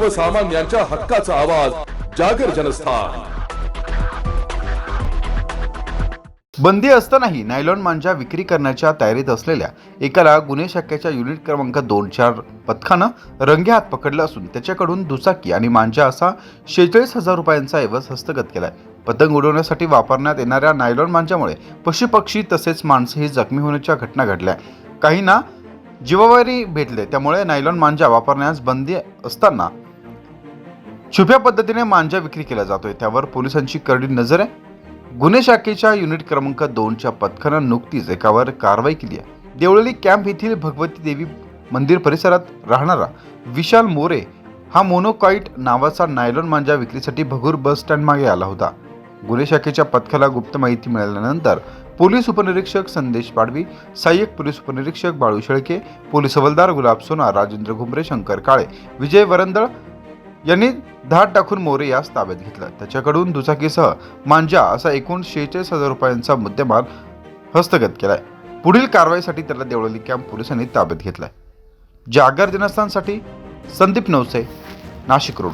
सर्वसामान्यांच्या हक्काचा आवाज जागर जनस्थान। बंदी असतानाही नायलॉन मांजा विक्री करण्याच्या तयारीत असलेल्या एकाला गुन्हे शाखेच्या युनिट क्रमांक 2-4 पथकानं रंगेहात पकडलं असून त्याच्याकडून दुचाकी आणि मांजा असा 46,000 रुपयांचा ऐवज हस्तगत केलाय। पतंग उडवण्यासाठी वापरण्यात येणाऱ्या नायलॉन मांजामुळे पशुपक्षी तसेच माणसेही जखमी होण्याच्या घटना घडल्या। काहींना जीवावरी भेटले, त्यामुळे नायलॉन मांजा वापरण्यास बंदी असताना छुप्या पद्धतीने मांजा विक्री केला जातोय, त्यावर पोलिसांची करडी नजर आहे। गुन्हे शाखेच्या युनिट क्रमांक 2च्या पथकानं नुकतीच एकावर कारवाई केली आहे। देवळली कॅम्प येथील भगवती देवी मंदिर परिसरात राहणारा विशाल मोरे हा मोनोकॉइट नावाचा नायलॉन मांजा विक्रीसाठी भगूर बस स्टँड मागे आला होता। गुन्हे शाखेच्या पथकाला गुप्त माहिती मिळाल्यानंतर पोलीस उपनिरीक्षक संदेश पाडवी, सहाय्यक पोलीस उपनिरीक्षक बाळू शेळके, पोलीस हवालदार गुलाब सोना, राजेंद्र घुमरे, शंकर काळे, विजय वरंदळ यांनी धाड टाकून मोरे यास ताब्यात घेतला। त्याच्याकडून दुचाकीसह मांजा असा एकूण 46,000 रुपयांचा मुद्देमाल हस्तगत केलाय। पुढील कारवाईसाठी त्याला देवळली कॅम्प पोलिसांनी ताब्यात घेतलाय। जागर जनस्थानसाठी संदीप नवसे, नाशिक रोड।